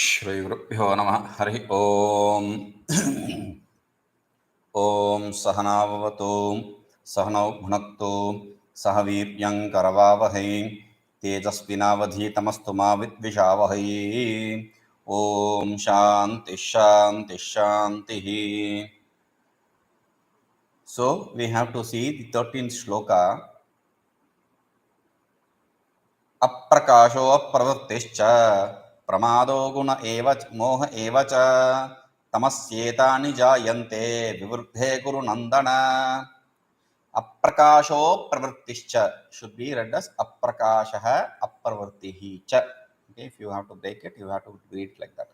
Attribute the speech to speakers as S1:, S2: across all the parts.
S1: श्रीगुरुभ्यो नमः हरि ओम् ॐ सहनाववतु सहनौ भुनक्तु सह वीर्यं करवावहै तेजस्विनावधीतमस्तु मा विद्विषावहै ॐ शान्तिः शान्तिः शान्तिः. So we have to see the 13th shloka. अप्रकाशो प्रवृत्तिश्च प्रमादो गुण एव मोह एव च तमस्येतानि जायन्ते विवृद्धे कुरु नन्दन. अप्रकाशो प्रवृत्तिश्च should be read as अप्रकाशः अप्रवृत्तिः च. Okay, if you have to break it, you have to read it like that.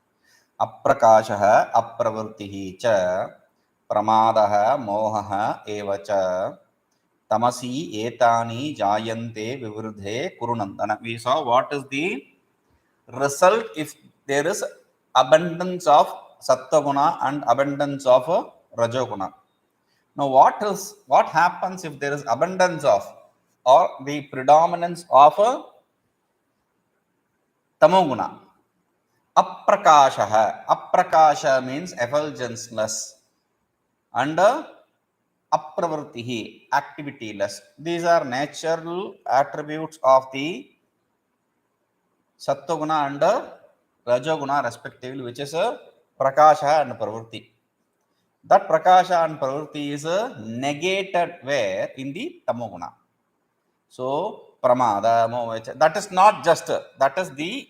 S1: अप्रकाशः अप्रवृत्तिः च प्रमादः मोहः एव च tamasi etani jayante vivruddhe kurunandana. We saw what is the result if there is abundance of sattva-guna and abundance of rajoguna. Now what happens if there is abundance of or the predominance of tamoguna? Aprakasha means effulgenceless and apravrittihi, activityless. These are natural attributes of the sattva-guna and rajoguna respectively, which is prakasha and pravritti. That prakasha and pravritti is negated where? In the tamoguna. So pramada, that is not just, that is the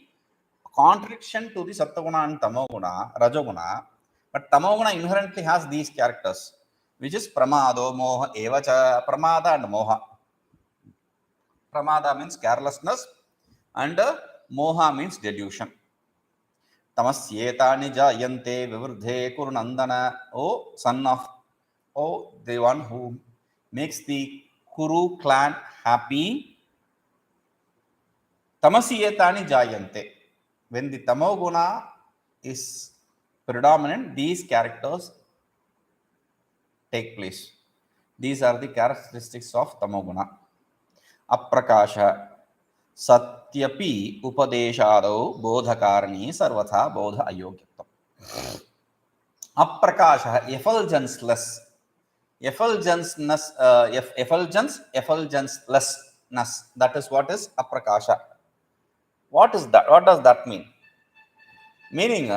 S1: contradiction to the sattva-guna and tamoguna, rajoguna. But tamoguna inherently has these characters, which is pramado, moha, evacha, pramada and moha. Pramada means carelessness and moha means delusion. Tamasyetani jayante vivruddhe kurunandana. O son of, O the one who makes the Kuru clan happy. Tamasyetani jayante. When the tamoguna is predominant, these characters take place. These are the characteristics of tamoguna. Aprakasha satyapi upadeshado bodhakarani sarvatha bodha ayogyatvam. Aprakasha, effulgenceless. Effulgencelessness, effulgencelessness. That is what is aprakasha. What is that? What does that mean? Meaning,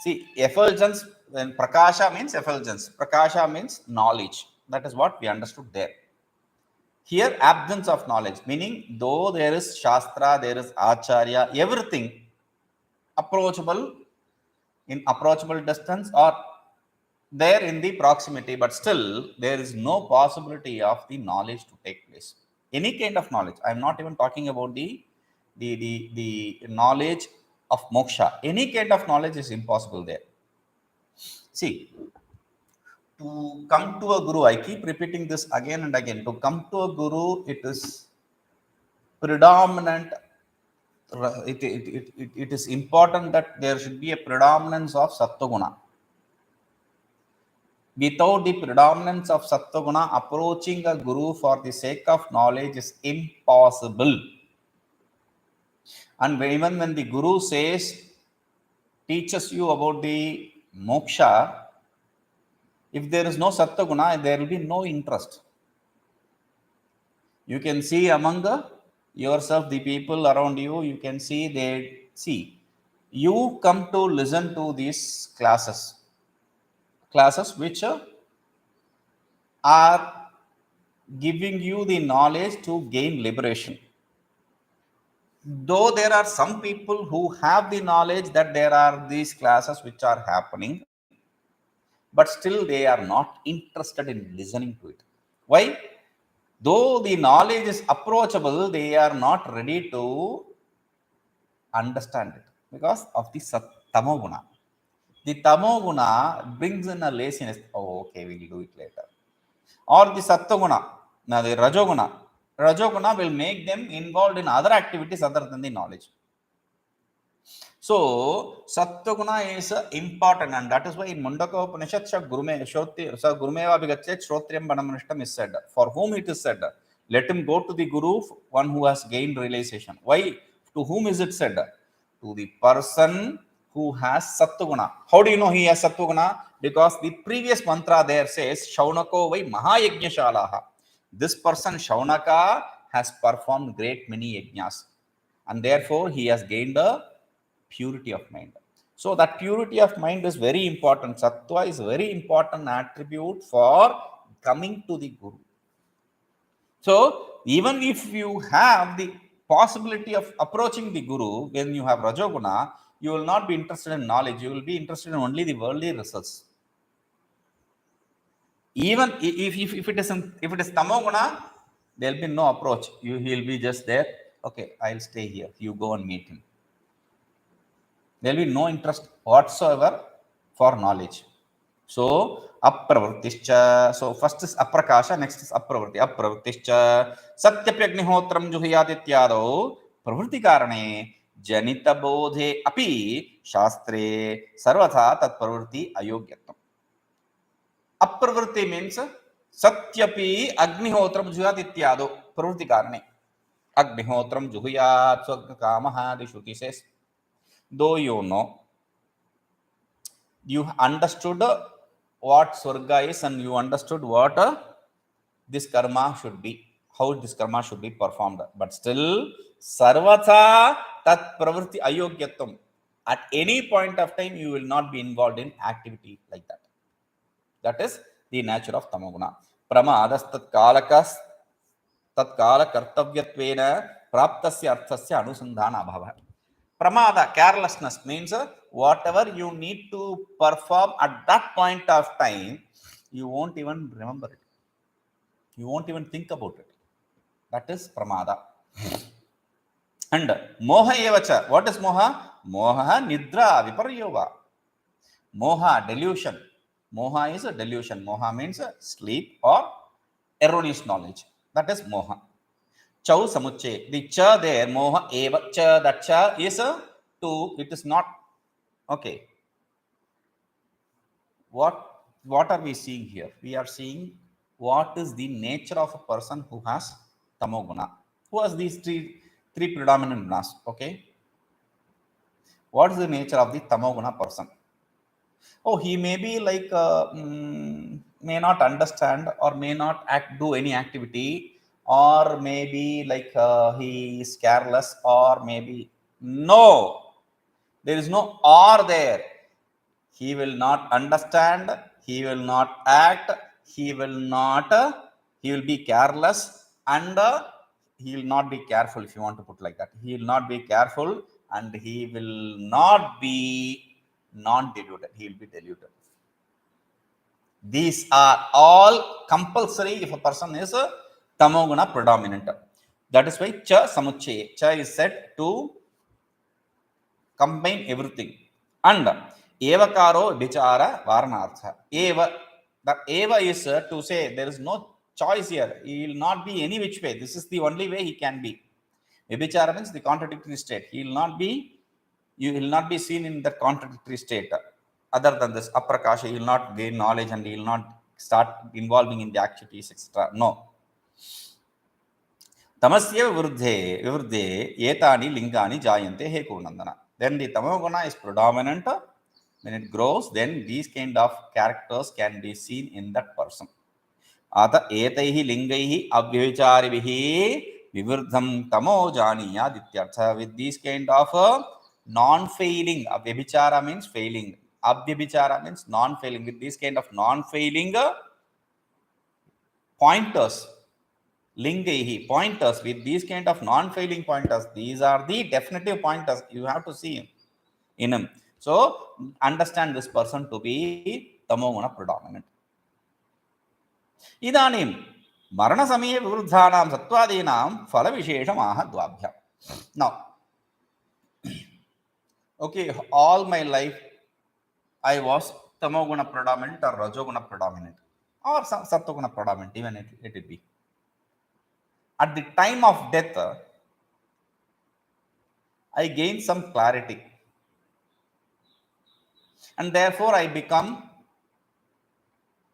S1: see, effulgence, when prakasha means effulgence, prakasha means knowledge. That is what we understood there. Here, absence of knowledge, meaning though there is shastra, there is acharya, everything approachable in approachable distance or there in the proximity, but still there is no possibility of the knowledge to take place. Any kind of knowledge. I am not even talking about the knowledge of moksha. Any kind of knowledge is impossible there. See, to come to a guru, I keep repeating this again and again. To come to a guru, it is predominant. It is important that there should be a predominance of sattva-guna. Without the predominance of sattva-guna, approaching a guru for the sake of knowledge is impossible. And even when the guru teaches you about the moksha, if there is no sattva-guna, there will be no interest. You can see among yourself, the people around you, you can see you come to listen to these classes which are giving you the knowledge to gain liberation. Though there are some people who have the knowledge that there are these classes which are happening, but still they are not interested in listening to it. Why? Though the knowledge is approachable, they are not ready to understand it because of the tamoguna. The tamoguna brings in a laziness. Oh, okay, we'll do it later. Or the sattva-guna, now the rajoguna will make them involved in other activities other than the knowledge. So, sattva-guna is important, and that is why in Mundaka Upanishad, Gurumeva Vigachet Shrotriyam Banamanishtam is said. For whom it is said? Let him go to the Guru, one who has gained realization. Why? To whom is it said? To the person who has Sattva-guna. How do you know he has Sattva-guna? Because the previous mantra there says, Shaunako vai Mahayajñashalaha. This person, Shaunaka, has performed great many yajnas. And therefore, he has gained a purity of mind. So that purity of mind is very important. Sattva is a very important attribute for coming to the Guru. So even if you have the possibility of approaching the Guru when you have Rajoguna, you will not be interested in knowledge. You will be interested in only the worldly results. Even if it is Tamoguna, there will be no approach. He will be just there. Okay, I'll stay here. You go and meet him. There will be no interest whatsoever for knowledge. So, apravartischa. So, first is aprakasha, next is apravarti. Apravartischa. Satyapyagnihotram juhiyadityado. Pravrti karane. Janita bodhe api. Shastre. Sarvatha tat pravrti ayogyatam. Apravrti means Satyapi Agnihotram Juhiyadityado. Pravrti karane. Agnihotram Juhiyat Swagakamaha. The Shruti says, though you know, you understood what Swarga is and you understood what this karma should be, how this karma should be performed. But still, Sarvatha Tat Pravrti Ayogyatam. At any point of time, you will not be involved in activity like that. That is the nature of Tamoguna. Pramadas tat kalakas tat kala kartavyattvena praptasya arthasya anusandhana abhava. Pramada, carelessness, means whatever you need to perform at that point of time, you won't even remember it. You won't even think about it. That is pramada. And moha evacha. What is moha? Moha nidra viparyova. Moha, delusion. Moha is a delusion. Moha means sleep or erroneous knowledge. That is moha. Chau samuche. The cha there, moha eva cha. That cha is a two. It is not. Okay. What are we seeing here? We are seeing what is the nature of a person who has tamoguna. Who has these three predominant gunas. Okay. What is the nature of the tamoguna person? Oh, he may be like may not understand or may not do any activity, or maybe like he is careless, or maybe no, there is no or there. He will not understand, he will not act, he will be careless, and he will not be careful, if you want to put like that. He will not be careful, and he will not be non-deluded. He will be deluded. These are all compulsory if a person is a tamoguna predominant. That is why cha samuchaya. Cha is said to combine everything. And evakaro vichara varanartha. Eva. The eva is to say there is no choice here. He will not be any which way. This is the only way he can be. Vichara means the contradictory state. You will not be seen in the contradictory state. Other than this, aprakasha, you will not gain knowledge and you will not start involving in the activities, etc. No. Tamasya vivruddhe etani lingani jayante he kurunandana. Then the tamoguna is predominant. When it grows, then these kind of characters can be seen in that person. Ata etaihi lingaihi abhyavicarivihi vivruddham tamo janiya dityartha. With these kind of non-failing, abhyabhichara means failing. Abhyabhichara means non-failing. With these kind of non-failing pointers, lingaihi, pointers, with these kind of non-failing pointers, these are the definitive pointers you have to see in him. So, understand this person to be tamoguna predominant. Idanim, Mरणसमये विवृद्धानां सत्त्वादीनां फलविशेषमाह द्वाभ्याम्. Now, okay, all my life I was tamoguna predominant or rajoguna predominant or sattoguna predominant, even it will be. At the time of death, I gain some clarity, and therefore I become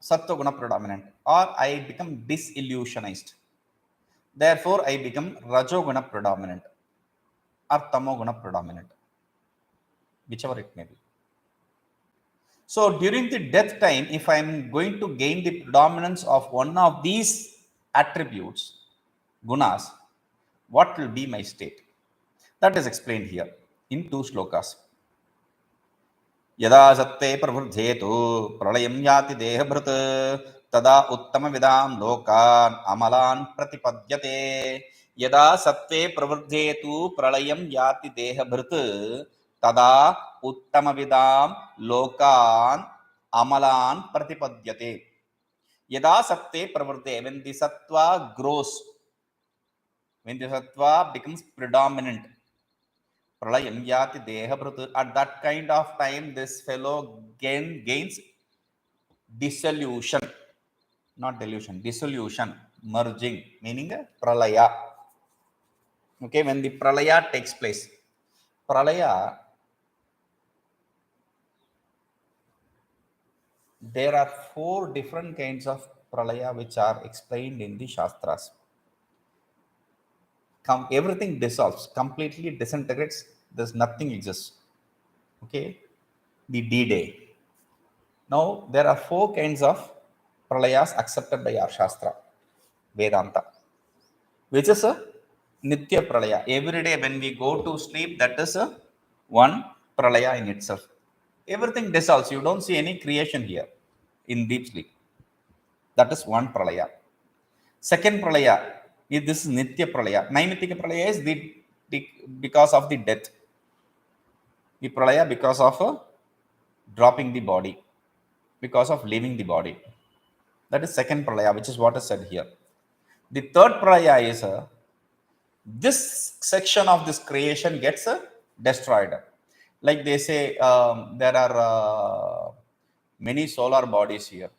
S1: sattoguna predominant, or I become disillusionized. Therefore, I become rajoguna predominant or tamoguna predominant. whichever it may be. So during the death time, if I am going to gain the predominance of one of these attributes, gunas, what will be my state? That is explained here in 2 shlokas. यदा सत्ते प्रवृद्धेतु प्रलयं याति देहभृत् तदा उत्तमविदां लोकान् अमलान् प्रतिपद्यते. यदा सत्ते प्रवृद्धेतु प्रलयं याति देहभृत् तदा उत्तमविदां लोकान् अमलान् प्रतिपद्यते. यदा सत्ते प्रवृद्धे, when the sattva grows, when the sattva becomes predominant, pralayam yati dehabhrut, at that kind of time this fellow gains dissolution, not delusion, dissolution, merging, meaning pralaya. Okay, when the pralaya takes place, pralaya, there are 4 different kinds of pralaya which are explained in the shastras. Everything dissolves, completely disintegrates, there's nothing exists. Okay, the D-Day. Now there are 4 kinds of pralayas accepted by our shastra, Vedanta, which is a nitya pralaya. Every day when we go to sleep, that is a one pralaya in itself. Everything dissolves, you don't see any creation here in deep sleep. That is one pralaya. Second pralaya, this is nitya pralaya. Naimitika pralaya is the because of the death. The pralaya because of dropping the body, because of leaving the body. That is second pralaya, which is what is said here. The third pralaya is this section of this creation gets destroyed. Like they say, there are many solar bodies here.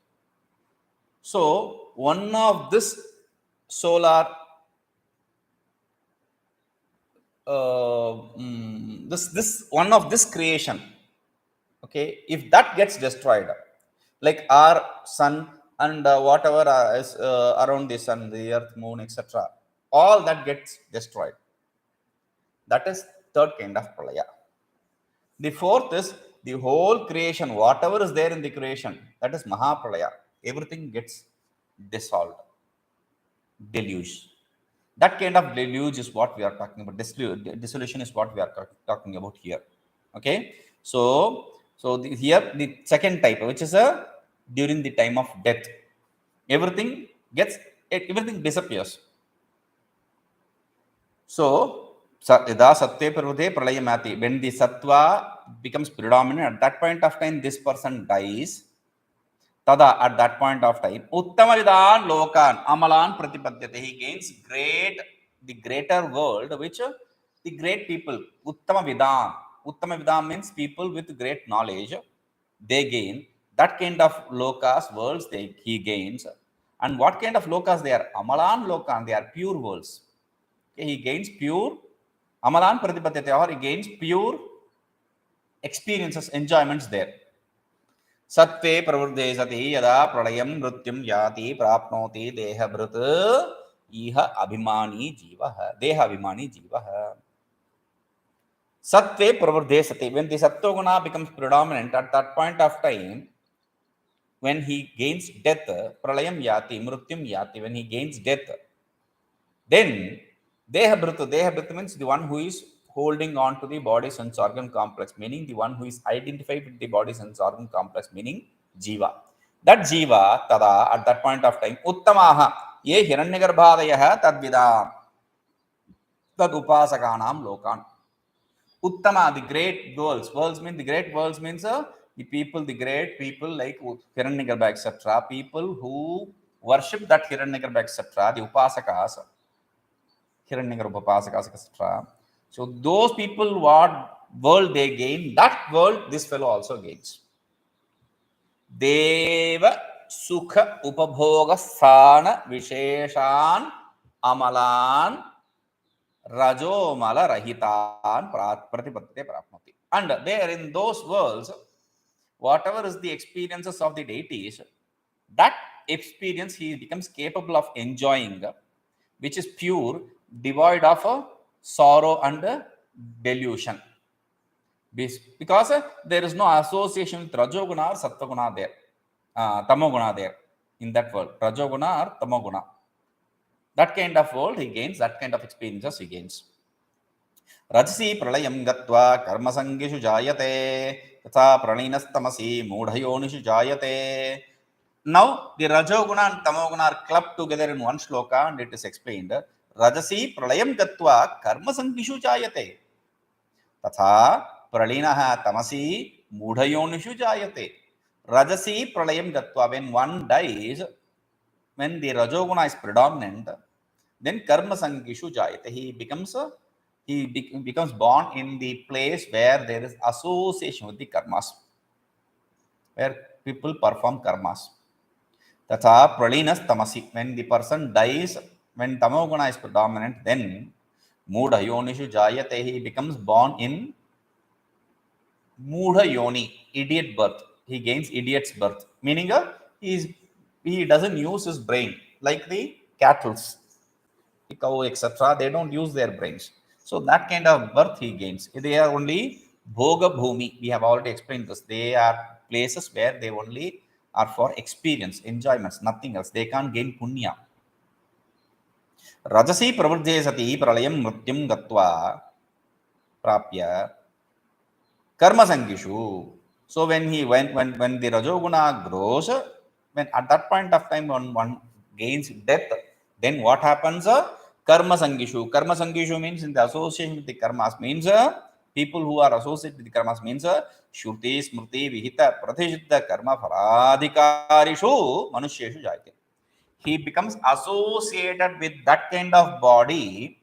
S1: So one of this solar this one of this creation, okay, if that gets destroyed, like our sun and whatever is around the sun, the earth, moon, etc., all that gets destroyed. That is third kind of pralaya. The fourth is the whole creation, whatever is there in the creation, that is mahapralaya. Everything gets dissolved, deluge. That kind of deluge is what we are talking about. Dissolution is what we are talking about here. Okay, so here the second type, which is during the time of death, everything disappears. So yada sattve pravruddhe pralayam yati, when the sattva becomes predominant, at that point of time this person dies. Tada, at that point of time, uttamavidan lokan amalan pratipadyate, he gains the greater world, which the great people, uttamavidam means people with great knowledge, they gain. That kind of lokas, worlds, he gains. And what kind of lokas they are? Amalan lokan, they are pure worlds. Okay, he gains pure amalan pratipadyate, or he gains pure experiences, enjoyments there. सत्वे प्रवृद्धे सति यदा प्रलयं मृत्युं याति प्राप्नोति देहभृत् इह अभिमानी जीवः, देह अभिमानी जीवः. Sattve pravruddhe sati, when the sattva guna becomes predominant, at that point of time, when he gains death, pralayam yati, mrutyum yati, when he gains death, then dehabhrut means the one who is holding on to the body sense organ complex, meaning the one who is identified with the body sense organ complex, meaning jiva. That jiva, tada, at that point of time, uttamaha ye hiranyagarbhadayah tadvidam tad upasakanam lokan. Uttama, the great worlds. Worlds mean the great worlds means the people, the great people like Hiranyagarbha, etc. People who worship that Hiranyagarbha, etc. The upasakas, Hiranyagarbha upasakas, etc. So those people, what world they gain, that world this fellow also gains. Deva sukha upabhoga sthana visheshan amalan rajomala rahitan pratipatte prapnoti. And there in those worlds, whatever is the experiences of the deities, that experience he becomes capable of enjoying, which is pure, devoid of sorrow and delusion. Because there is no association with Rajoguna or Sattva there, Tamoguna there in that world, Rajoguna or Tamoguna. That kind of world he gains, that kind of experiences he gains. Rajasi pralayam gatva karma sangishu jayate tatha pralinastamasi mudhayonishu jayate. Now the Rajoguna and Tamoguna are clubbed together in one shloka, and it is explained. Rajasi pralayam gatva karma sangishu jayate तथा प्रलीनः तमसी मूढ़योनिषु जायते. Rajasi pralayam gatva, when one dies, when the rajoguna is predominant, then karma sangishu jayate. He becomes born in the place where there is association with the karmas, where people perform karmas. Tatha pralinas tamasi, when the person dies, when tamoguna is predominant, then Mudha yonishu jayate, he becomes born in Mudha yoni, idiot birth. He gains idiot's birth, meaning he doesn't use his brain like the cattle, the cow, etc. They don't use their brains. So that kind of birth he gains. They are only bhoga bhumi. We have already explained this. They are places where they only are for experience, enjoyments, nothing else. They can't gain punya. Rajasi pravurdhe sati pralayam mrityum gatva prapya karma sangishu. So when the rajoguna grows, when at that point of time when one gains death, then what happens? Karma sangishu. Karma sangishu means in the association with the karmas, means people who are associated with the karmas, means shruti smrti vihita pratishita karma pharadhikarishu manusheshu jayate. He becomes associated with that kind of body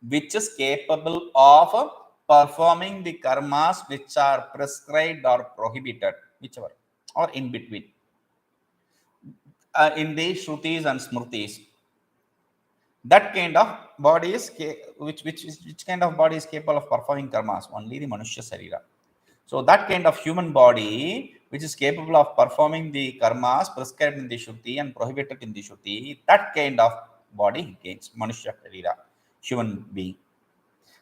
S1: which is capable of performing the karmas which are prescribed or prohibited, whichever, or in between, in the shrutis and smrtis. That kind of body is which kind of body is capable of performing karmas? Only the manushya sarira. So that kind of human body which is capable of performing the karmas prescribed in the Shruti and prohibited in the Shruti, that kind of body he gains, Manushya Sharira, human being.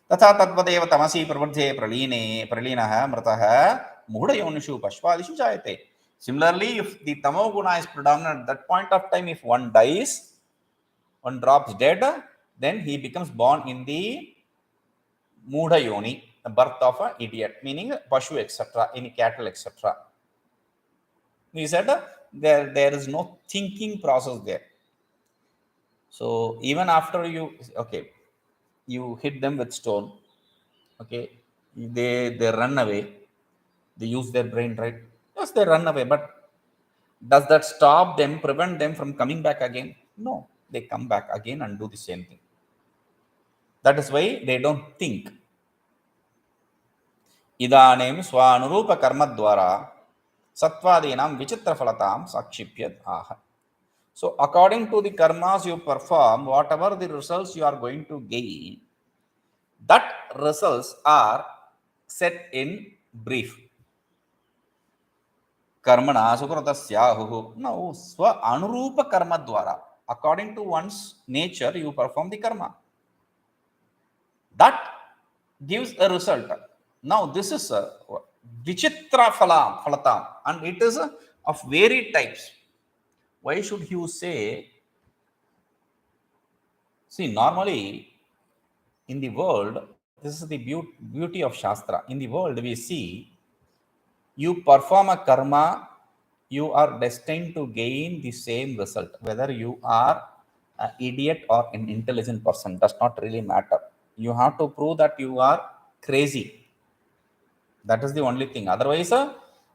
S1: Tatha tadvadeva tamasi pravardhe pralinaha mrataha mudayonishu pashvadishu jayate. Similarly, if the tamoguna is predominant at that point of time, if one dies, one drops dead, then he becomes born in the mudayoni, the birth of an idiot, meaning pashu, etc., any cattle, etc. He said there is no thinking process there. So even after you hit them with stone, okay, they run away. They use their brain, right? Yes, they run away, but does that stop them, prevent them from coming back again? No, they come back again and do the same thing. That is why they don't think. Idanim swanurupa karma dwara satvadinam vichitra phalatam sakshipyad aha. So according to the karmas you perform, whatever the results you are going to gain, that results are set in brief. Karmana sukrutasyahu. Now, swa anurupa karma dwara. According to one's nature, you perform the karma. That gives a result. Now, this is a vichitra phalatam, and it is of varied types. Why should you say? See, normally in the world, this is the beauty of Shastra. In the world, we see you perform a karma, you are destined to gain the same result. Whether you are an idiot or an intelligent person does not really matter. You have to prove that you are crazy. That is the only thing. Otherwise,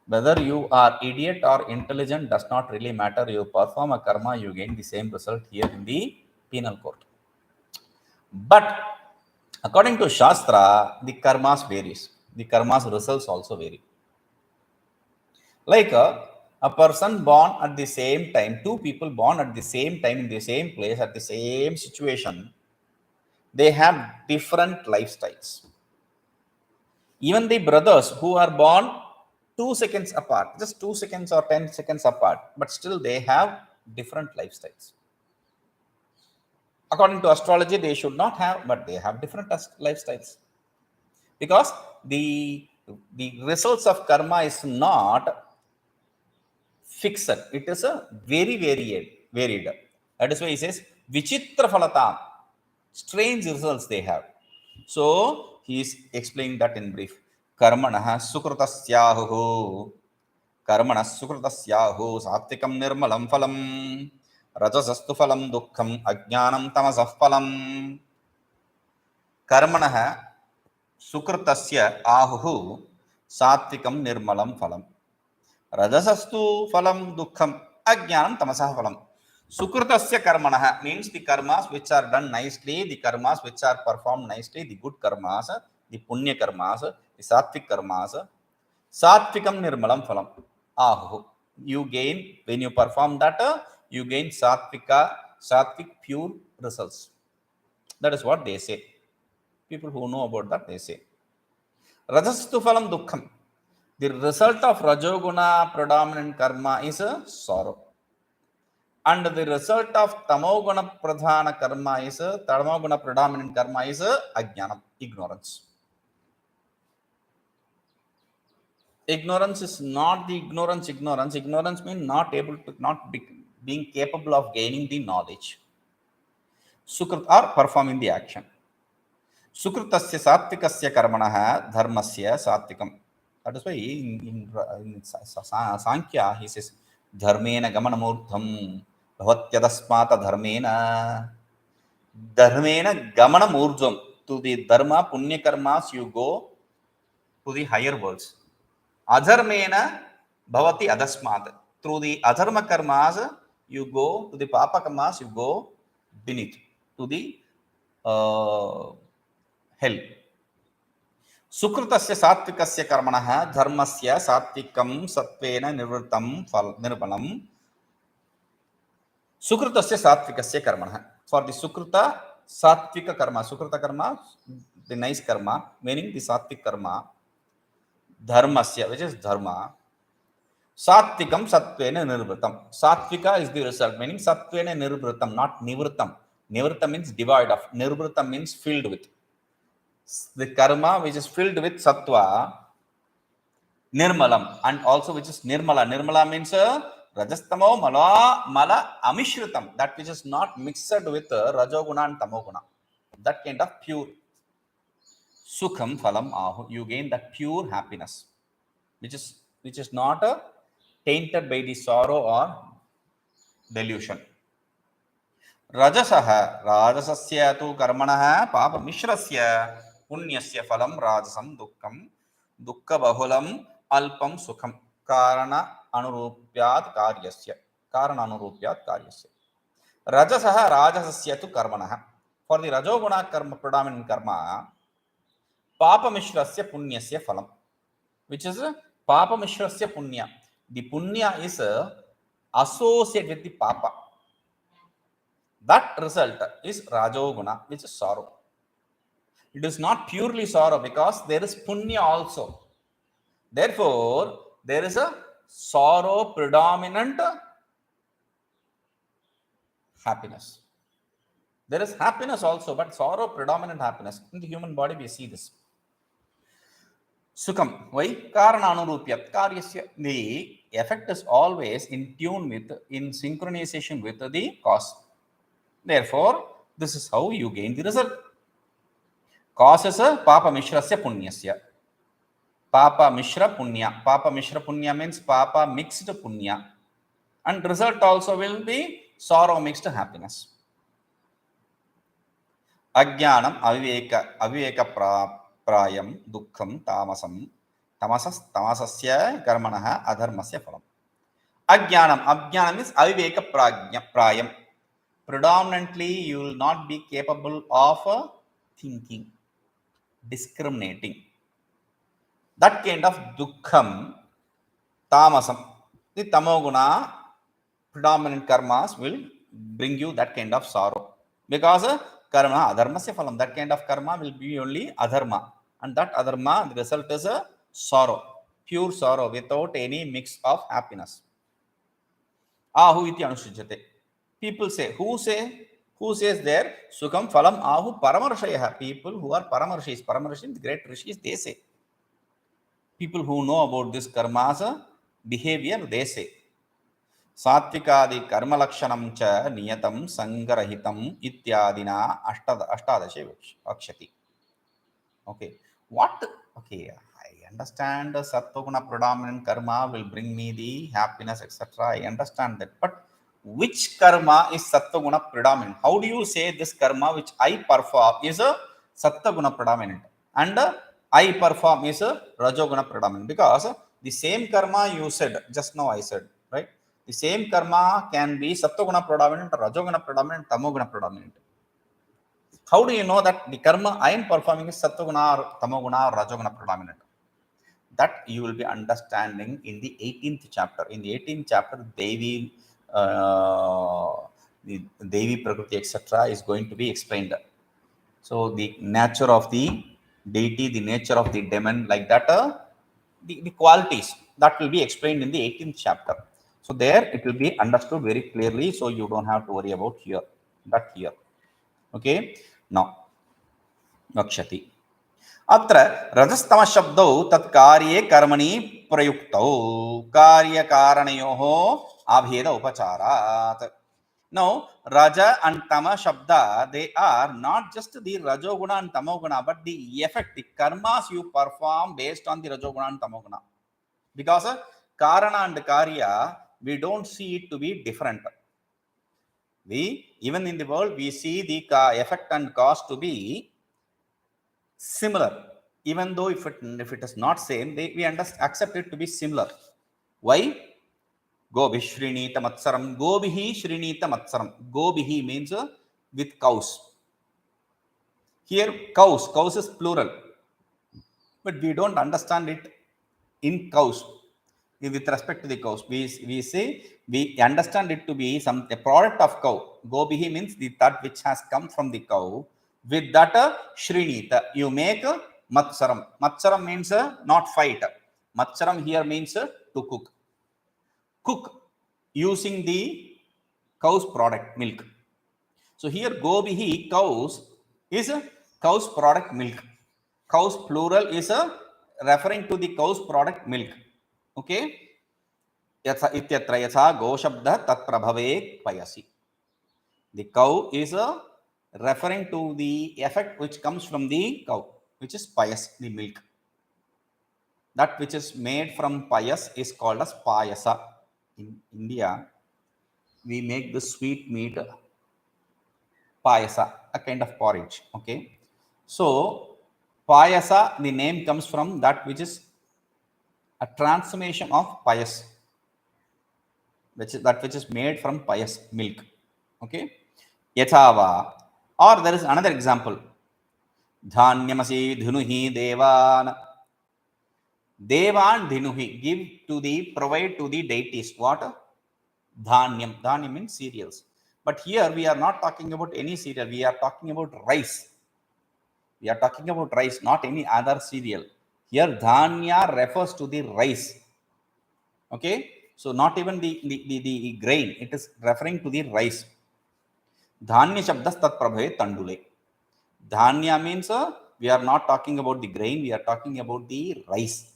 S1: whether you are idiot or intelligent does not really matter. You perform a karma, you gain the same result here in the penal court. But according to Shastra, the karmas varies. The karmas results also vary. Like a person born at the same time, two people born at the same time in the same place at the same situation, they have different lifestyles. Even the brothers who are born 2 seconds apart, just 2 seconds or 10 seconds apart, but still they have different lifestyles. According to astrology, they should not have, but they have different lifestyles. Because the The results of karma is not fixed. It is a very varied. That is why he says vichitra phalatam. Strange results they have. So he is explaining that in brief. Karmanah sukrutasyahu. Karmanah sukrutasyahu satvikam nirmalam phalam. Rajasastu phalam dukkham ajnanam tamasah phalam. Karmanah sukrutasya ahu satvikam nirmalam phalam. Rajasastu phalam dukkham ajnanam tamasah phalam. Sukrutasya karmanah means the karmas which are done nicely, the karmas which are performed nicely, the good karmas, the punya karmas, the sattvic karmas. Sattvikam nirmalam phalam. Ahu. You gain, when you perform that, you gain sattvic pure results. That is what they say. People who know about that, they say. Rajasastu phalam dukkham. The result of Rajoguna predominant karma is sorrow. And the result of Tamoguna pradhana karma is, Tamoguna predominant karma is ajnanam, ignorance. Ignorance is not the ignorance. Ignorance means not being capable of gaining the knowledge. Sukrit or performing the action. Sukritasya sattvikasya karmanah dharmasya sattvikam. That is why in Sankhya he says dharmena gamanamurtham bhavatyadasmata dharmena gamanamurtham. To the dharma punya karmas you go to the higher worlds. Adharmena bhavati adasmat. Through the adharma karmas you go to the papa karmas, you go beneath to the hell. Sukrutasya sattvikasya karmanah dharmasya sattvikam sattvena nirvalam. Sukrutasya sattvikasya karmanah. For the sukruta sattvika karma, sukruta karma, the nice karma, meaning the sattvic karma, dharmasya, which is dharma, sattvikam sattvena nirvritam. Sattvika is the result, meaning sattvena nirvritam, not nivritam. Nivritam means devoid of. Nirvritam means filled with. The karma which is filled with sattva, nirmalam, and also which is nirmala. Nirmala means rajastamo mala amishritam, that which is not mixed with rajoguna and tamoguna. That kind of pure. Sukham phalam ahu. You gain that pure happiness, which is not tainted by the sorrow or delusion. Rajasasya tu karmanah papa mishrasya punyasya phalam rajasam dukkham dukkha bahulam alpam sukham karana anurupyat karyasya. Rajasasya tu karmanah. For the rajoguna karma, predominant karma, papa mishrasya punyasya phalam, which is papa mishrasya punya. The punya is associated with the papa. That result is rajoguna, which is sorrow. It is not purely sorrow because there is punya also. Therefore, there is a sorrow predominant happiness. There is happiness also, but sorrow predominant happiness. In the human body, we see this. Sukham. Why? Karana anurupyat karyasya. The effect is always in tune with, in synchronization with the cause. Therefore, this is how you gain the result. Cause is papa mishrasya punyasya. Papa mishra punya. Papa mishra punya means papa mixed punya. And result also will be sorrow mixed happiness. Ajnanam aviveka prayam dukkham tamasam tamasasya karmanah adharmasya phalam. Ajnanam means aviveka prayam. Predominantly, you will not be capable of thinking, discriminating. That kind of dukkham, tamasam, the tamoguna, predominant karmas will bring you that kind of sorrow. Because karma, adharmasya phalam, that kind of karma will be only adharma. And that adharma, the result is a sorrow, pure sorrow, without any mix of happiness. Ahu iti anusujyate. People say, who says there, Sukham phalam ahu paramarshaya. People who are paramarshis, the great rishis, they say. people who know about this karma's behavior, they say सात्विकादि कर्मलक्षणं च नियतं संगरहितम् इत्यादिना अष्टादशे वक्ष्यति. Okay, what? Okay, I understand the sattva-guna predominant karma will bring me the happiness, etc. I understand that, but which karma is sattva-guna predominant? How do you say this karma which I perform is a sattva-guna predominant and I perform is a rajoguna predominant? Because the same karma you said just now, I said, right? The same karma can be sattva-guna predominant, rajoguna predominant, tamoguna predominant. How do you know that the karma I am performing is sattva-guna or tamoguna or rajoguna predominant? That you will be understanding in the 18th chapter. In the 18th chapter, the Devi Prakriti, etc. is going to be explained. So the nature of the deity, the nature of the demon, like that, the qualities that will be explained in the 18th chapter. So there it will be understood very clearly. So you don't have to worry about here, that here. Okay. Now, वक्ष्यति. अत्र रजस्तम शब्दौ तत्कार्ये कर्मणि प्रयुक्तौ कार्यकारणयोः अभेद उपचारात्. Now, raja and tama shabda, they are not just the rajoguna and tamoguna, but the effect, the karmas you perform based on the rajoguna and tamoguna. Because karana and karya, we don't see it to be different. We, even in the world, we see the effect and cause to be similar. Even though if it is not same, we accept it to be similar. Why? Gobhi Shrinita Matsaram. Gobihi Shrinita Matsaram. Gobihi means with cows. Here, cows is plural. But we don't understand it in cows. With respect to the cows, we say we understand it to be a product of cow. Gobihi means that which has come from the cow. With that, Shrinita, you make Matsaram. Matsaram means not fight. Matsaram here means to cook. Cook using the cow's product, milk. So here Gobihi, cows, is cow's product milk. Cow's plural is referring to the cow's product milk. Okay. Yatha ityatra yatha go shabda tat prabhave payasi. The cow is referring to the effect which comes from the cow, which is payas, the milk. That which is made from payas is called as payasa. In India, we make the sweet meat payasa, a kind of porridge. Okay, so payasa, the name comes from that which is a transformation of payas, that which is made from payas milk. Okay, yathava, or there is another example. Dhanyamasi dhinuhi devan. Devan dhinuhi, give to the, provide to the deities. What? Dhanyam. Dhanyam means cereals. But here we are not talking about any cereal. We are talking about rice. We are talking about rice, not any other cereal. Here dhanya refers to the rice. Okay. So not even the grain. It is referring to the rice. Dhanya shabdas tat prabhe tandule. Dhanya means we are not talking about the grain. We are talking about the rice.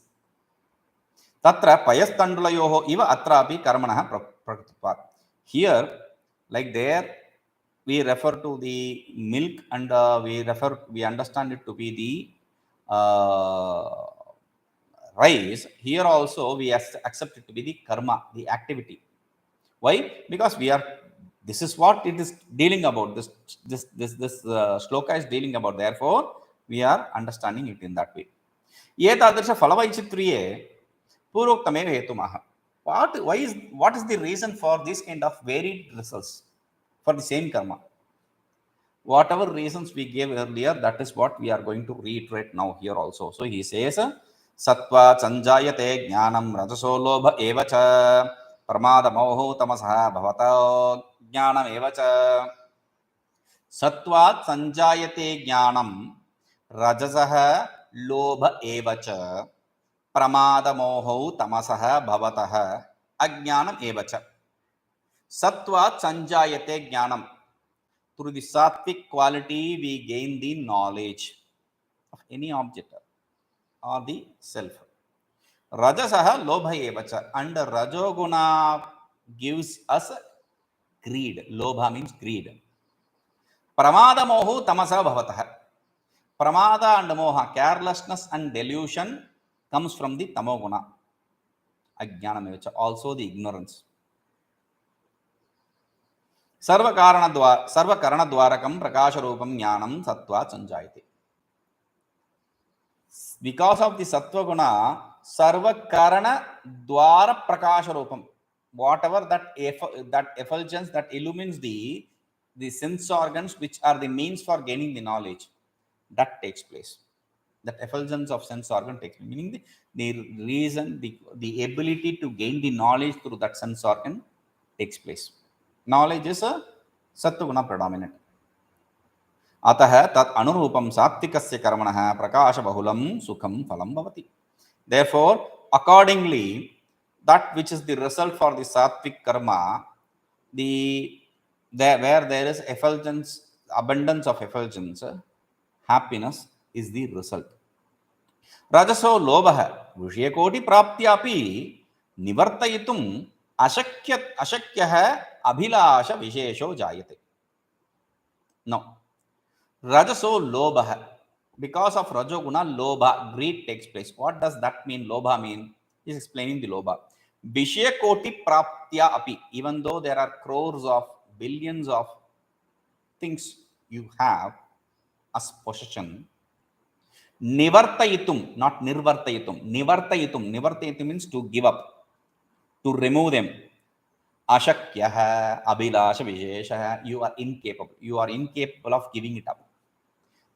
S1: Tatra payastandulayoho iva atrapi karmanah prakritvat. Here, like there, we refer to the milk and we understand it to be the rice. Here also we accept it to be the karma, the activity. Why? Because this is what it is dealing about. This shloka is dealing about. Therefore, we are understanding it in that way. Etadrisha phalavaichitriye puroktamev hetumah. What is the reason for this kind of varied results for the same karma? Whatever reasons we gave earlier, that is what we are going to reiterate now here also. So he says, Sattva sanjayate jnanam rajaso lobha evacha pramada moho tamasah bhavata jnanam evacha. Sattva sanjayate jnanam rajasah lobha evacha pramada moho tamasah bhavatah ajnanam evacha. Sattva sanjayate jnanam. Through the sattvic quality, we gain the knowledge of any object or the self. Rajasah lobha evacha, and rajoguna gives us greed. Lobha means greed. Pramada mohu tamasa bhavatah. Pramada and moha, carelessness and delusion comes from the tamoguna. Ajnanam evacha, also the ignorance. Sarvakaranadvarakam prakasharupam jnanam sattva sanjayate. Because of the sattva guna, sarvakarana dwara prakasharupam, whatever that effulgence that illumines the sense organs which are the means for gaining the knowledge, that takes place. That effulgence of sense organ takes place, meaning the reason, the ability to gain the knowledge through that sense organ takes place. Knowledge is a sattva guna predominant. अतः तत् अनुरूपं सात्विकस्य कर्मणः प्रकाशबहुलं सुखं फलं भवति. Therefore, accordingly, that which is the result for the sattvic karma, where there is effulgence, abundance of effulgence, happiness is the result. Rajaso lobah vishayakoti praptyapi nivartayitum ashakyah abhilasha vishesho jayate. Now, Rajaso lobha. Because of rajoguna, lobha, greed takes place. What does that mean? Lobha mean? He is explaining the lobha. Vishayakoti praptya api. Even though there are crores of, billions of things you have as possession, nivartayitum, not nirvartayitum, nivartayitum. Nivartayitum means to give up, to remove them. Ashakyaha abhilasha visheshaha. You are incapable. You are incapable of giving it up.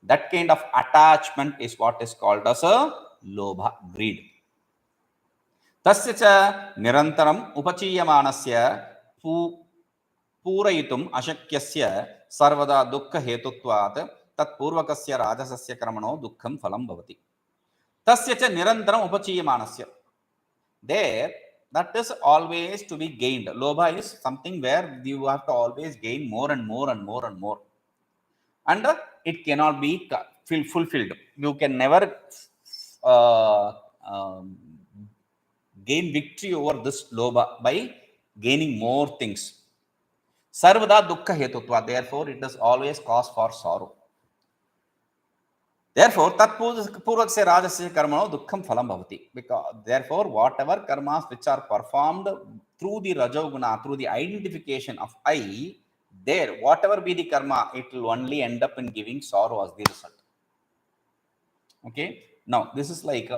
S1: That kind of attachment is what is called as a lobha, greed. Tasya cha nirantaram upachiyamanasya purayitum ashakyasya sarvada dukkha hetutvat tat purvakasya rajasasya karmano dukkham phalam bhavati. Tasya cha nirantaram upachiyamanasya. There, that is always to be gained. Lobha is something where you have to always gain more and more and more and more. And it cannot be fulfilled. You can never gain victory over this lobha by gaining more things. Sarvada dukkha hetutva. Therefore, it is always cause for sorrow. Therefore, tat purvakasya rajasya karmano dukkham phalam bhavati. Because therefore, whatever karmas which are performed through the rajoguna, through the identification of I, there, whatever be the karma, it will only end up in giving sorrow as the result. Okay. Now, this is like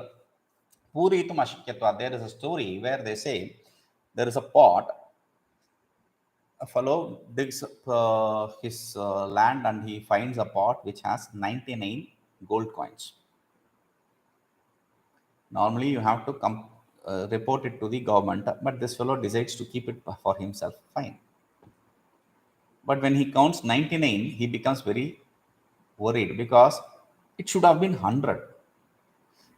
S1: Puritum Ashakyatva. There is a story where they say there is a pot. A fellow digs his land and he finds a pot which has 99 gold coins. Normally, you have to report it to the government, but this fellow decides to keep it for himself. Fine. But when he counts 99, he becomes very worried because it should have been 100.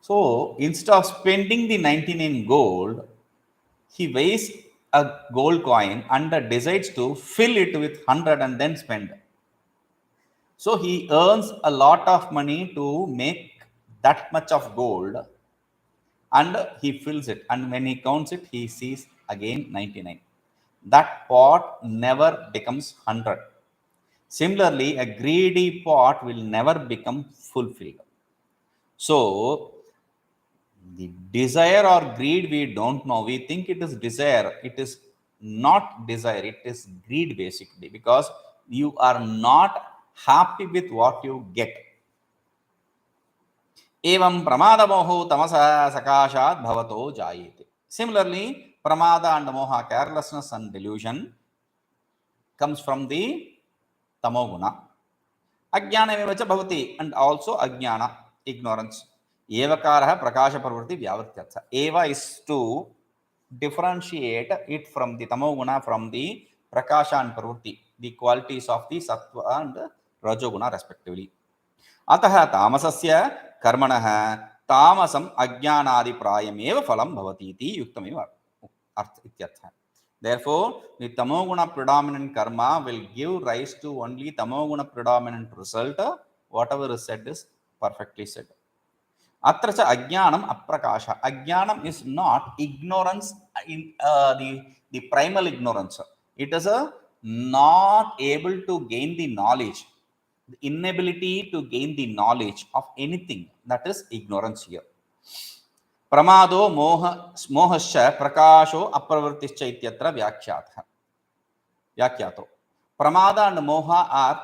S1: So instead of spending the 99 gold, he weighs a gold coin and decides to fill it with 100 and then spend. So he earns a lot of money to make that much of gold and he fills it. And when he counts it, he sees again 99. That pot never becomes 100. Similarly, a greedy pot will never become fulfilled. So, the desire or greed, we don't know. We think it is desire. It is not desire. It is greed basically because you are not happy with what you get. Evam pramada moho tamasa sakashat bhavato jayate. Similarly, pramada and moha, carelessness and delusion, comes from the tamoguna. Ajnana evacha bhavati, and also ajnana, ignorance. Evakaraha prakasha parvati vyavrityartha. Eva is to differentiate it from the tamoguna, from the prakasha and parvati, the qualities of the sattva and rajoguna respectively. Ataha tamasasya karmanaha tamasam ajnanadi prayameva phalam bhavati iti yuktameva artha ityartha. Therefore, the tamoguna predominant karma will give rise to only tamoguna predominant result. Whatever is said is perfectly said. Atra cha ajnanam aprakasha. Ajnanam is not ignorance in the primal ignorance. It is a not able to gain the knowledge, the inability to gain the knowledge of anything. That is ignorance here. Pramado mohascha prakasho apravartischa ityatra vyakyato. Pramada and moha are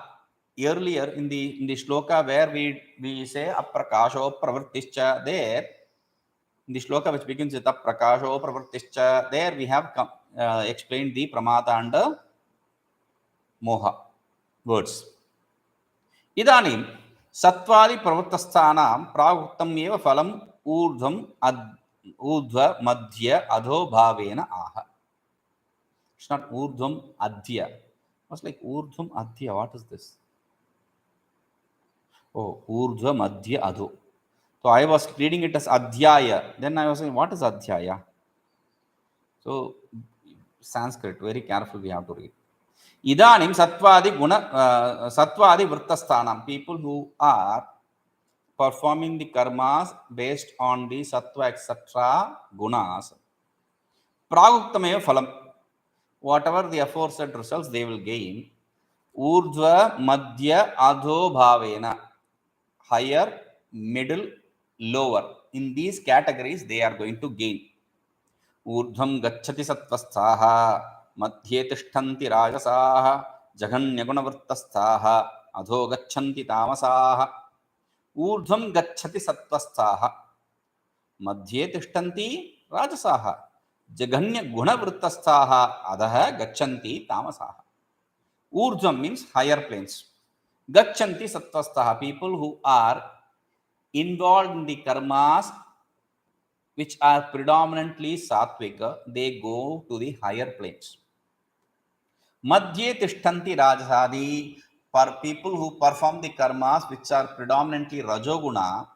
S1: earlier in the shloka where we say aprakasho pravartischa. There in the shloka which begins with aprakasho pravartischa, there we have explained the pramada and moha words. Idanim satvadi pravartasthanam praguktam eva phalam urdhvam urdhva madhya adho bhavena aha. It's not urdhvam adhya. What's like urdhvam adhya? What is this? Oh, urdhva madhya adho. So I was reading it as adhyaya. Then I was saying, what is adhyaya? So Sanskrit, very careful we have to read. Idanim satvadi guna satvadi vrittasthanam, people who are performing the karmas based on the sattva etc. gunas. Praguktameva phalam, whatever the aforesaid results they will gain. Urdhva madhya adho bhavena, higher, middle, lower. In these categories they are going to gain. Urdhvam gacchati sattvasthaha, madhye tishtanti rajasaha, jaganyaguna adho gacchanti tamasaha. Urdhvam gacchati sattvasthaha, madhye tishtanti rajasaha, jaganyaguna adha gacchanti tamasaha. Urdhvam means higher planes. Gacchanti sattvasthaha, people who are involved in the karmas which are predominantly sattvika, they go to the higher planes. Madhye tishtanti rajasadi, for people who perform the karmas which are predominantly rajoguna,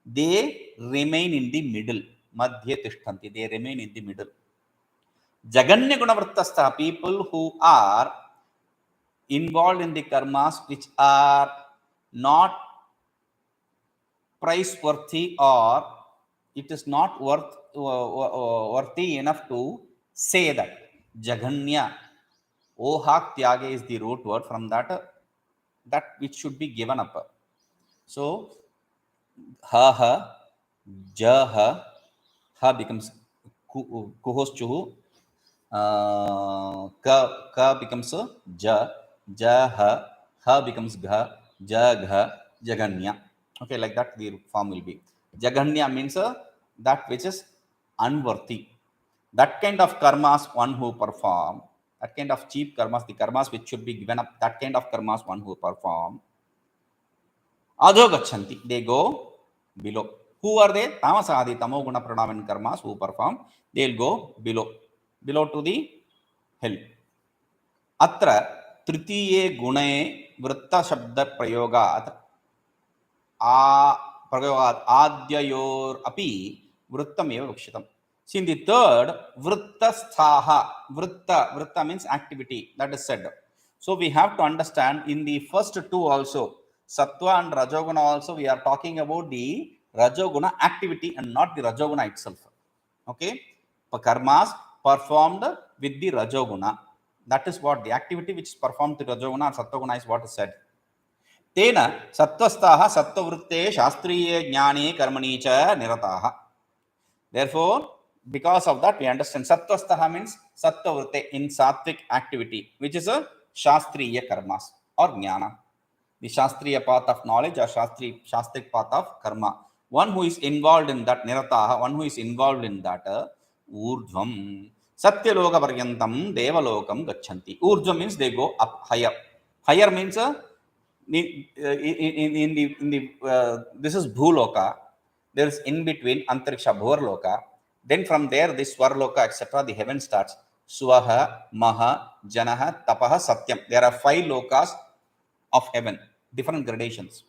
S1: they remain in the middle. Madhye tishtanti, they remain in the middle. Jaganya gunavrittastha, people who are involved in the karmas which are not praiseworthy, or it is not worthy enough to say that. Jaganya, ohak tyage is the root word. From that which should be given up. So ha, jaha, ha becomes kuhoschuhu, ka becomes ja, ha becomes gha, jagha, jaganya. Okay, like that the form will be. Jaganya means that which is unworthy. That kind of karmas one who perform, that kind of cheap karmas, the karmas which should be given up, that kind of karmas one who perform, adho gacchanti, they go below. Who are they? Tamasadi, tamo guna predominant karmas who perform, they will go below to the hell. Atra tritiye gune vritta shabda prayogat adyayor api vrittam eva vakshitam. See, in the third, vrittasthaha, vritta means activity, that is said. So we have to understand in the first two also, sattva and rajoguna also, we are talking about the rajoguna activity and not the rajoguna itself. Okay, karmas performed with the rajoguna, that is what the activity which is performed with rajoguna or sattoguna is what is said. Tena sattvastaha sattavrutte shastriye jnane karmani cha nirataha. Therefore, because of that we understand sattvastaha means sattavrutte, in sattvic activity, which is a shastriya karmas or jnana, the shastriya path of knowledge or shastric path of karma. One who is involved in that, nirataha, one who is involved in that, urdhvam satyaloka paryantam devalokam gacchanti. Urdhvam means they go up higher. Higher means in the this is bhuloka. There is in between antariksha, bhurloka. Then from there this swarloka etc. the heaven starts. Swaha, maha, janaha, tapaha, satyam. There are 5 lokas of heaven, different gradations.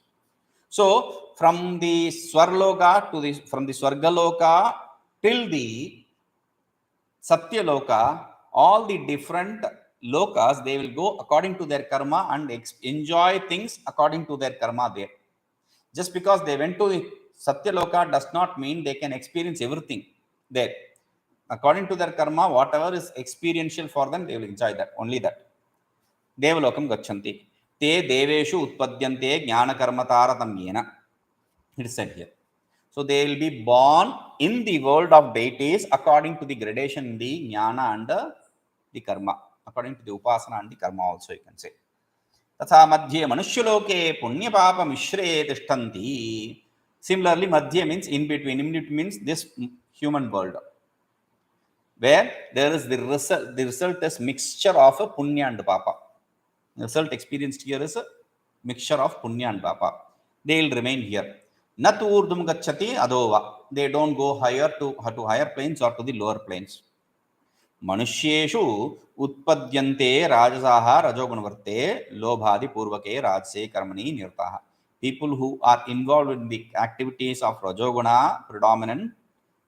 S1: So from the swarloka to from the swargaloka till the satyaloka, all the different lokas, they will go according to their karma and enjoy things according to their karma there. Just because they went to the Satyaloka does not mean they can experience everything there. According to their karma, whatever is experiential for them, they will enjoy that, only that. Devalokam gachanti. Te deveshu utpadyante jnana karma taratamyena. It is said here. So they will be born in the world of deities according to the gradation in the jnana and the karma, according to the upasana and the karma also, you can say. तथा मध्ये मनुष्यलोके पुण्यपापमिश्रे तिष्ठन्ति. Similarly, madhya means in between. In between means this human world, where there is the result is mixture of punya and papa. The result experienced here is a mixture of punya and papa. They will remain here. Natu urdham gacchati adova. They don't go higher to higher planes or to the lower planes. मनुष्येषु उत्पद्यन्ते राजसाः रजोगुणवर्ते लोभादि पूर्वके राजसे कर्मणि निरताः. People who are involved in the activities of rajoguna predominant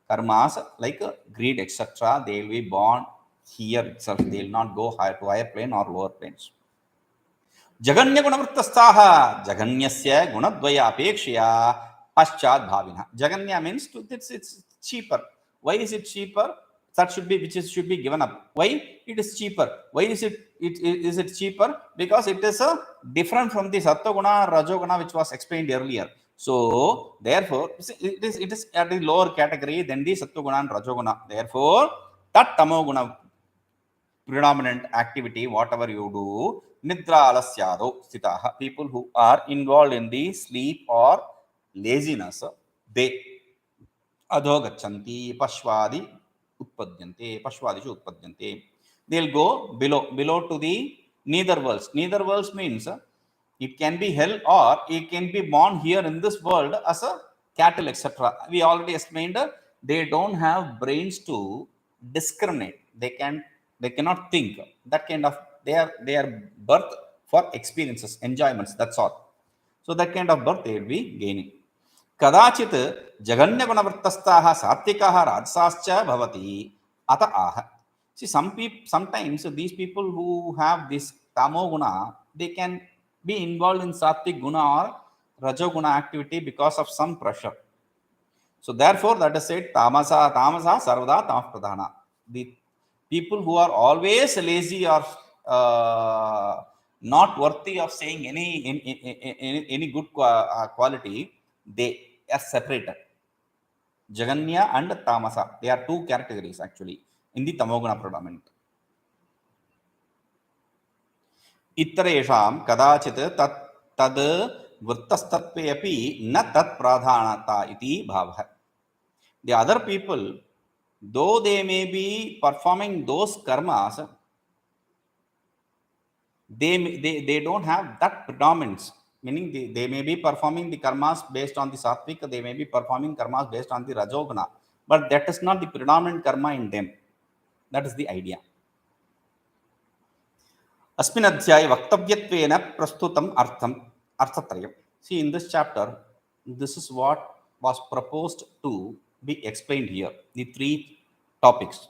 S1: karmas like greed, etc., they will be born here itself. They will not go higher to higher plane or lower planes. जगन्य गुणवृत्तस्थाः जगन्यस्य गुणद्वय अपेक्षया पश्चात् भाविनः. Jaganya means it's cheaper. Why is it cheaper? That should be should be given up. Why it is cheaper? Why is it cheaper? Because it is different from the sattva-guna, rajoguna, which was explained earlier. So therefore it is at the lower category than the sattva-guna and rajoguna. Therefore that tamoguna predominant activity, whatever you do, nidra alasyado sthitaha, people who are involved in the sleep or laziness, they adho gachanti pashvadi utpadyante, pashvadishu utpadyante. They'll go below to the neither worlds. Neither worlds means it can be hell or it can be born here in this world as a cattle, etc. We already explained they don't have brains to discriminate. They cannot think. That kind of they are birth for experiences, enjoyments. That's all. So that kind of birth they will be gaining. कदाचित् जगन्य गुणवृत्तस्थाः सात्विकाः राजसाश्च भवति अत आह. See, sometimes these people who have this tamo guna, they can be involved in sattvic guna or rajoguna activity because of some pressure. So therefore that is said tamasa sarvada tamah pradhana. The people who are always lazy or not worthy of saying any good quality, they are separated. Jaganya and tamasa, they are two categories actually in the tamoguna predominant. Ittaresham kadachit tad vrittastatve api na tat pradhanata iti bhavah. The other people, though they may be performing those karmas, they don't have that predominance. Meaning they may be performing the karmas based on the sattvic, they may be performing karmas based on the rajoguna, but that is not the predominant karma in them. That is the idea. Asmin adhyaya vaktavyattvena prastutam arthatrayam. See, in this chapter, this is what was proposed to be explained here. The three topics.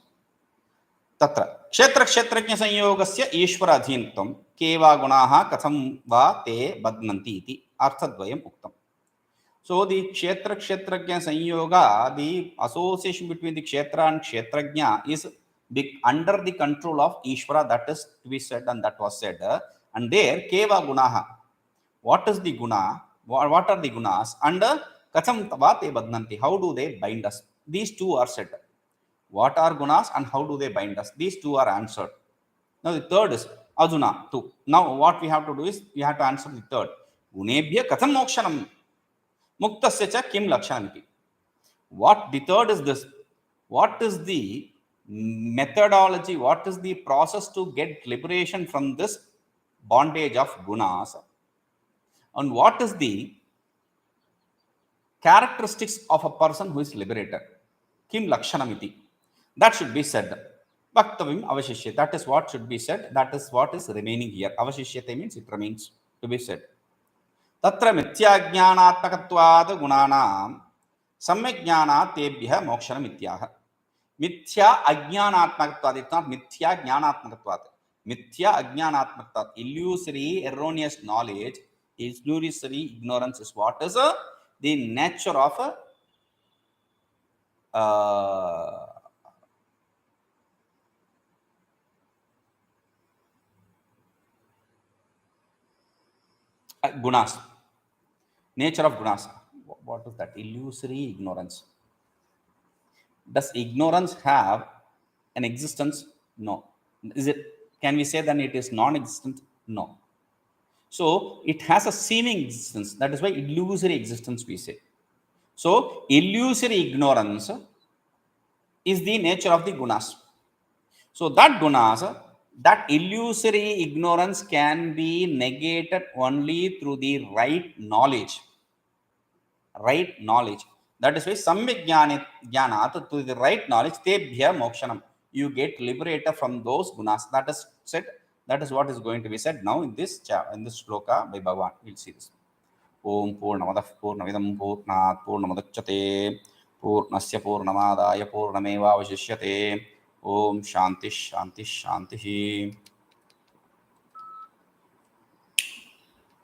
S1: तत्र क्षेत्र क्षेत्रज्ञ संयोगस्य ईश्वर अधीनत्वं केवा गुणाः कथं वा ते बध्नन्ति इति अर्थद्वयम् उक्तम्. So the kshetra kshetrajna sanyoga, the association between the kshetra and kshetrajna is under the control of Ishvara. That is to be said, and that was said. And there keva gunaha, what is the guna, what are the gunas, and katham va te badnanti, how do they bind us? These two are said. What are gunas and how do they bind us? These two are answered. Now the third is Arjuna too. Now what we have to do is we have to answer the third. Gunebhya katham mokshanam muktasya cha kim lakshanamiti. What the third is this. What is the methodology? What is the process to get liberation from this bondage of gunas? And what is the characteristics of a person who is liberated? Kim lakshanamiti. That should be said. Bhaktavim avashishyate. That is what should be said. That is what is remaining here. Avashishyate means it remains to be said. Tatra mithya jnanatmakatvad gunanam samyak jnanat tebhyah mokshanam ityah. Mithya ajnanatmakatvad. It's not mithya jnanatmakatvad. Mithya ajnanatmakatvad. Illusory, erroneous knowledge, illusory ignorance is what is the nature of gunas. Nature of gunas. What is that? Illusory ignorance. Does ignorance have an existence? No. Is it? Can we say that it is non-existent? No. So it has a seeming existence. That is why illusory existence we say. So illusory ignorance is the nature of the gunas. So that gunas, that illusory ignorance can be negated only through the right knowledge. Right knowledge. That is why samyak jnanat, to the right knowledge, tebhya mokshanam. You get liberated from those gunas. That is said. That is what is going to be said now in this shloka by Bhagavan. We'll see this. Om Purnamadah Purnamidam Purnat Purnamudachyate Purnasya Purnamadaya Purnameva Vashishyate. Om Shanti Shanti Shanti.